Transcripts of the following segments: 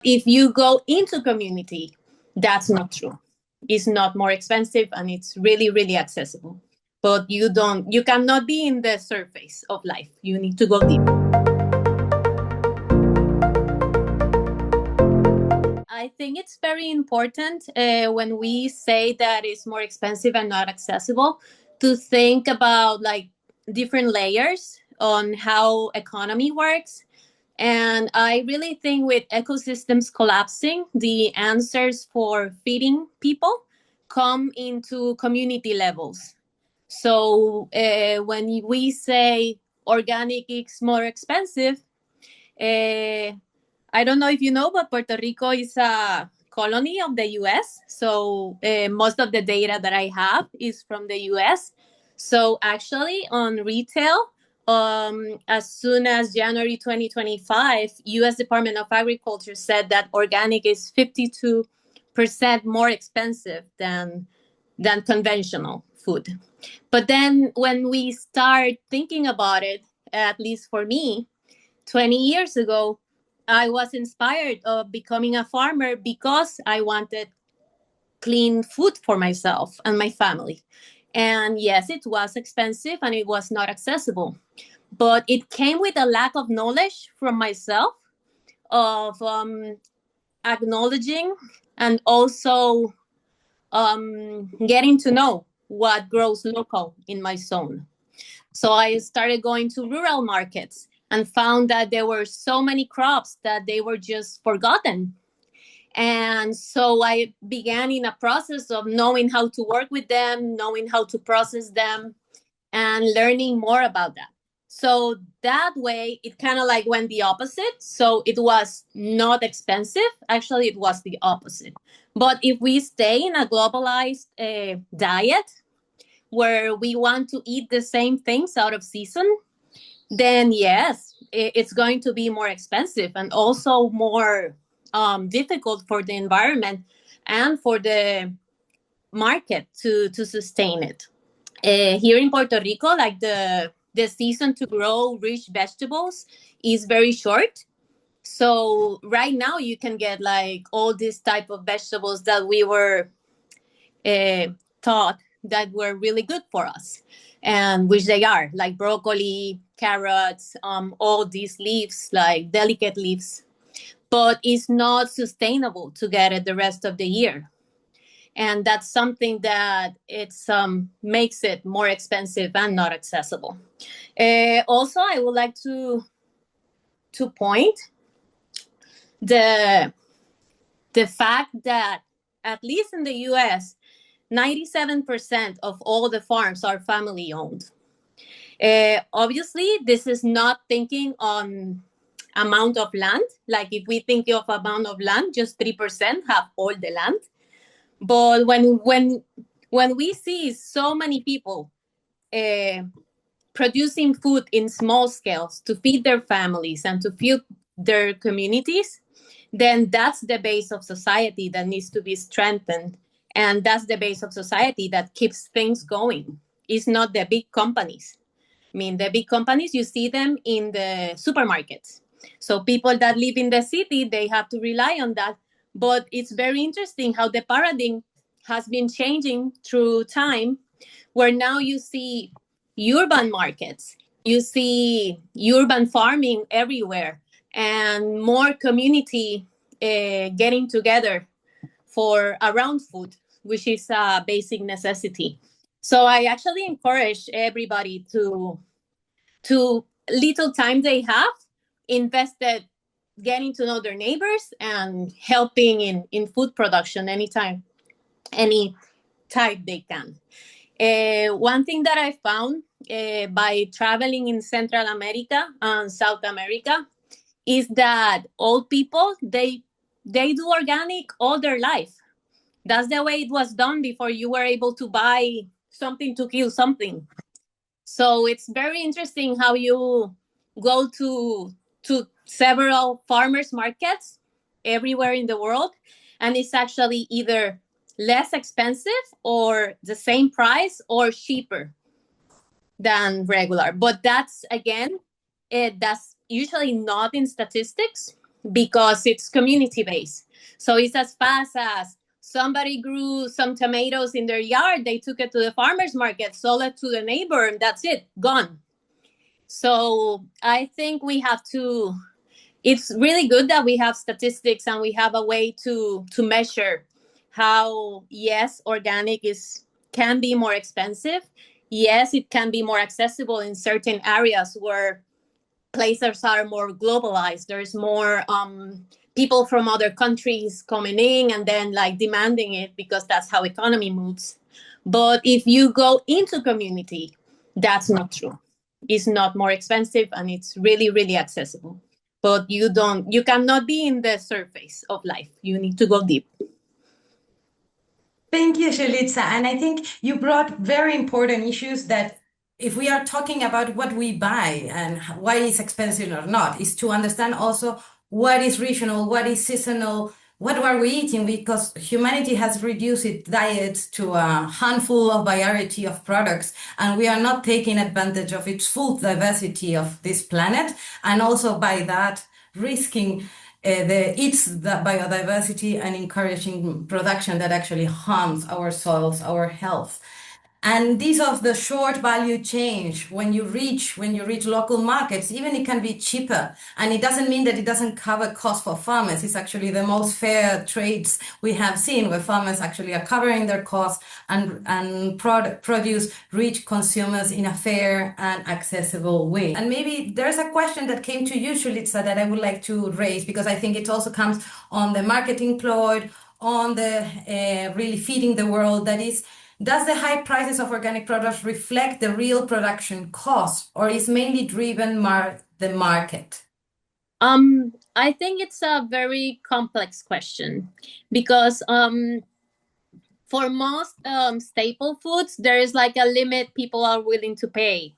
If you go into community, that's not true. It's not more expensive and it's really, really accessible. But you cannot be in the surface of life. You need to go deep. I think it's very important when we say that it's more expensive and not accessible to think about like different layers on how economy works. And I really think with ecosystems collapsing, the answers for feeding people come into community levels. So when we say organic is more expensive, uh, I don't know if you know, but Puerto Rico is a colony of the US. So most of the data that I have is from the US. So actually, on retail, as soon as January 2025, US Department of Agriculture said that organic is 52% more expensive than conventional food. But then when we start thinking about it, at least for me, 20 years ago, I was inspired of becoming a farmer because I wanted clean food for myself and my family. And yes, it was expensive and it was not accessible, but it came with a lack of knowledge from myself of acknowledging and also getting to know what grows local in my zone. So I started going to rural markets and found that there were so many crops that they were just forgotten. And so I began in a process of knowing how to work with them, knowing how to process them, and learning more about that. So that way, it kind of like went the opposite. So it was not expensive. Actually, it was the opposite. But if we stay in a globalized diet, where we want to eat the same things out of season, then yes, it's going to be more expensive and also more difficult for the environment and for the market to sustain it. Here in Puerto Rico, like the season to grow rich vegetables is very short. So right now you can get like all these type of vegetables that we were uh, taught that were really good for us, and which they are, like broccoli, carrots, all these leaves, like delicate leaves. But it's not sustainable to get it the rest of the year, and that's something that it's makes it more expensive and not accessible. Also, I would like to point the the fact that at least in the U.S. 97% of all the farms are family owned. Obviously, this is not thinking on amount of land. Like if we think of amount of land, just 3% have all the land. But when we see so many people uh, producing food in small scales to feed their families and to feed their communities, then that's the base of society that needs to be strengthened. And that's the base of society that keeps things going. It's not the big companies. I mean, the big companies, you see them in the supermarkets. So people that live in the city, they have to rely on that. But it's very interesting how the paradigm has been changing through time, where now you see urban markets, you see urban farming everywhere, and more community getting together for around food, which is a basic necessity. So I actually encourage everybody to little time they have invested getting to know their neighbors and helping in food production anytime, any type they can. One thing that I found by traveling in Central America and South America is that old people, they do organic all their life. That's the way it was done before you were able to buy something to kill something. So it's very interesting how you go to several farmers markets everywhere in the world, and it's actually either less expensive or the same price or cheaper than regular. But that's again, that's usually not in statistics. because it's community based. So it's as fast as somebody grew some tomatoes in their yard, they took it to the farmer's market, sold it to the neighbor, and that's it, gone. So I think we have to, it's really good that we have statistics and we have a way to measure how, yes, organic is can be more expensive. Yes, it can be more accessible in certain areas where places are more globalized. There's more people from other countries coming in and then like demanding it because that's how economy moves. But if you go into community, that's not true. It's not more expensive and it's really, really accessible. But you cannot be in the surface of life. You need to go deep. Thank you, Julitza. And I think you brought very important issues that if we are talking about what we buy and why it's expensive or not, is to understand also what is regional, what is seasonal, what are we eating, because humanity has reduced its diet to a handful of variety of products, and we are not taking advantage of its full diversity of this planet, and also by that risking the biodiversity and encouraging production that actually harms our soils, our health. And these of the short value change, when you reach local markets, even it can be cheaper. And it doesn't mean that it doesn't cover cost for farmers. It's actually the most fair trades we have seen, where farmers actually are covering their costs and produce reach consumers in a fair and accessible way. And maybe there's a question that came to you, Julitza, that I would like to raise, because I think it also comes on the marketing ploy, on the really feeding the world. That is, does the high prices of organic products reflect the real production cost, or is mainly driven the market? I think it's a very complex question because for most staple foods, there is like a limit people are willing to pay.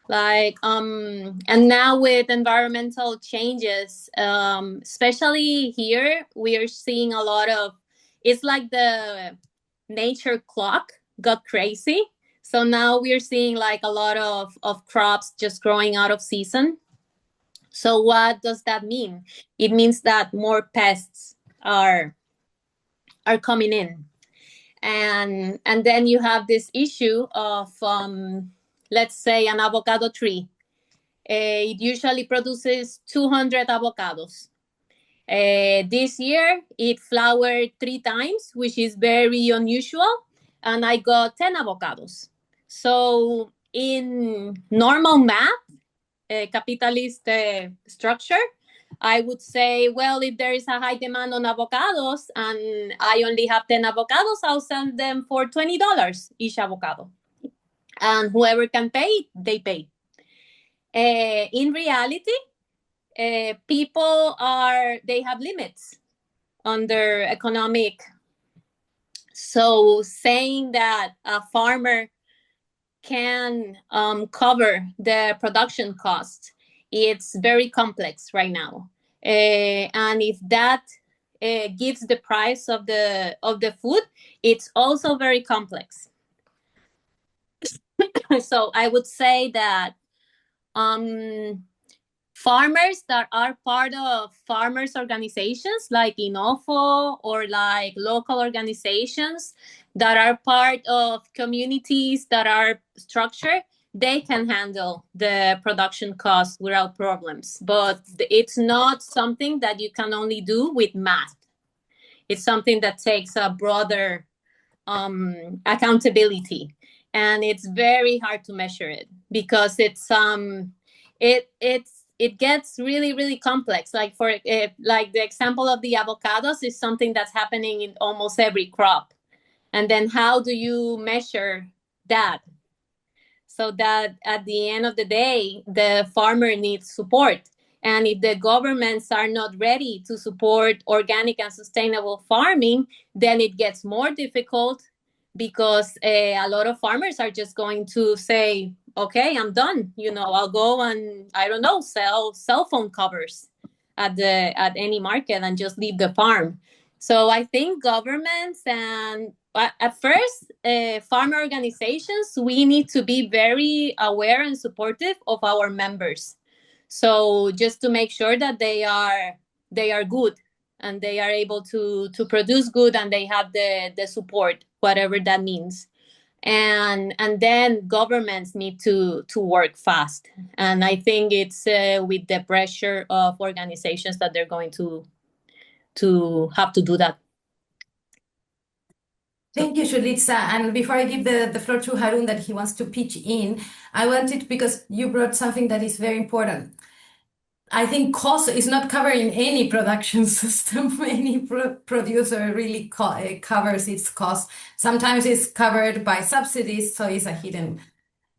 Like and now with environmental changes, especially here, we are seeing a lot of, it's like the nature clock got crazy. So now we're seeing like a lot of crops just growing out of season. So what does that mean? It means that more pests are coming in, and then you have this issue of let's say an avocado tree. It usually produces 200 avocados. This year it flowered 3 times, which is very unusual, and I got 10 avocados. So in normal math, capitalist structure, I would say, well, if there is a high demand on avocados and I only have 10 avocados, I'll sell them for $20 each avocado. And whoever can pay, they pay. In reality, they have limits on their economic. So saying that a farmer can cover the production cost, it's very complex right now. And if that gives the price of the food, it's also very complex. So I would say that farmers that are part of farmers organizations like Inofo or like local organizations that are part of communities that are structured, they can handle the production costs without problems. But it's not something that you can only do with math. It's something that takes a broader accountability, and it's very hard to measure it because it gets really, really complex. Like like the example of the avocados is something that's happening in almost every crop, and then how do you measure that so that at the end of the day the farmer needs support? And if the governments are not ready to support organic and sustainable farming, then it gets more difficult because a lot of farmers are just going to say, okay, I'm done. I'll go and, I don't know, sell cell phone covers at any market and just leave the farm. So I think governments and at first, farmer organizations, we need to be very aware and supportive of our members. So just to make sure that they are they are good and they are able to produce good, and they have the support, whatever that means. And then governments need to work fast, and I think it's with the pressure of organizations that they're going to have to do that. So Thank you, Julitza. And before I give the floor to Harun that he wants to pitch in, I wanted, because you brought something that is very important. I think cost is not covered in any production system. Any producer really covers its cost. Sometimes it's covered by subsidies, so it's a hidden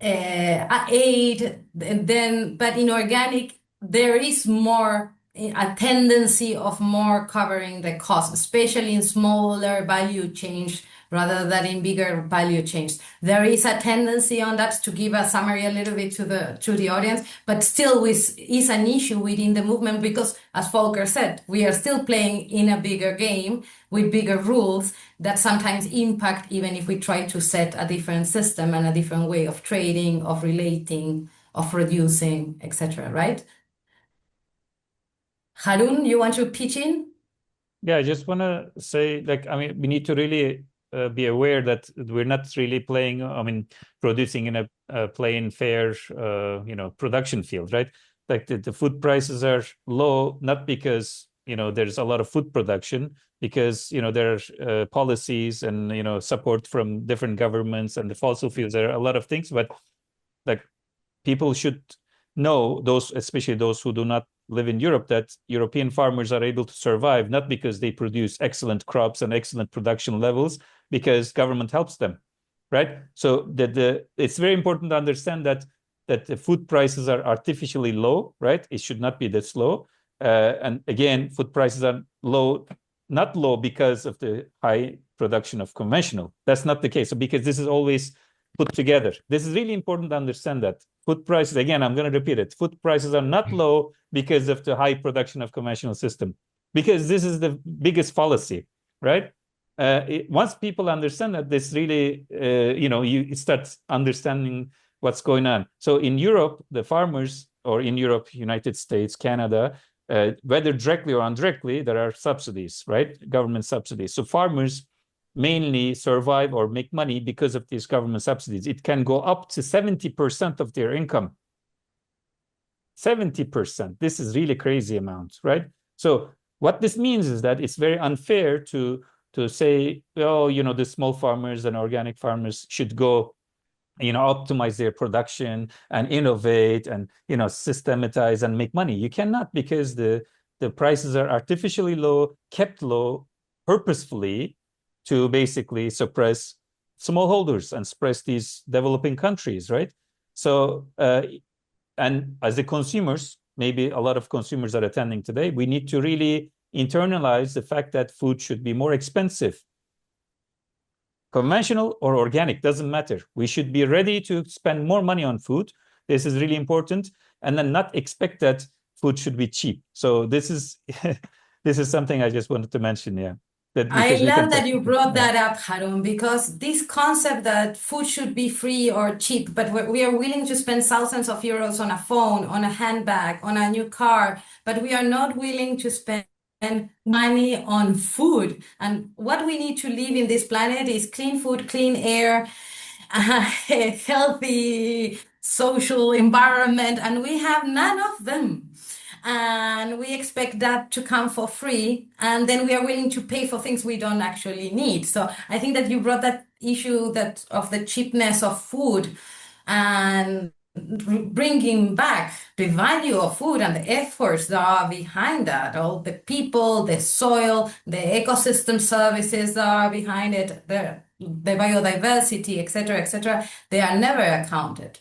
aid. And then, but in organic, there is more a tendency of more covering the cost, especially in smaller value chains rather than in bigger value chains. There is a tendency on that, to give a summary a little bit to the audience, but still is an issue within the movement because, as Volker said, we are still playing in a bigger game with bigger rules that sometimes impact even if we try to set a different system and a different way of trading, of relating, of producing, etc. Right? Harun, you want to pitch in? Yeah, I just want to say, like, I mean, we need to really be aware that we're not really playing, I mean, producing in a plain, fair, production field, right? Like the food prices are low, not because, there's a lot of food production, because, there are policies and, support from different governments and the fossil fuels. There are a lot of things, but like people should know, especially those who do not live in Europe, that European farmers are able to survive not because they produce excellent crops and excellent production levels, because government helps them, right? So it's very important to understand that the food prices are artificially low, right? It should not be this low. And again, food prices are low, not low because of the high production of conventional. That's not the case. So because this is always put together. This is really important to understand that. Food prices, again, I'm going to repeat it. Food prices are not low because of the high production of conventional system, because this is the biggest fallacy, right? Once people understand that, this really, you start understanding what's going on. So in Europe, the farmers, or in Europe, United States, Canada, whether directly or indirectly, there are subsidies, right? Government subsidies. So farmers mainly survive or make money because of these government subsidies. It can go up to 70% of their income. 70%. This is really crazy amount, right? So what this means is that it's very unfair to say, oh, the small farmers and organic farmers should go, optimize their production and innovate and, systematize and make money. You cannot, because the prices are artificially low, kept low purposefully, to basically suppress smallholders and suppress these developing countries, right? So, and as the consumers, maybe a lot of consumers are attending today, we need to really internalize the fact that food should be more expensive. Conventional or organic, doesn't matter. We should be ready to spend more money on food. This is really important. And then not expect that food should be cheap. So this is this is something I just wanted to mention, yeah. I love that you brought that up, Harun, because this concept that food should be free or cheap, but we are willing to spend thousands of euros on a phone, on a handbag, on a new car, but we are not willing to spend money on food. And what we need to live in this planet is clean food, clean air, a healthy social environment, and we have none of them. And we expect that to come for free, and then we are willing to pay for things we don't actually need. So I think that you brought that issue that of the cheapness of food and bringing back the value of food and the efforts that are behind that, all the people, the soil, the ecosystem services that are behind it, the biodiversity, etc., etc. They are never accounted.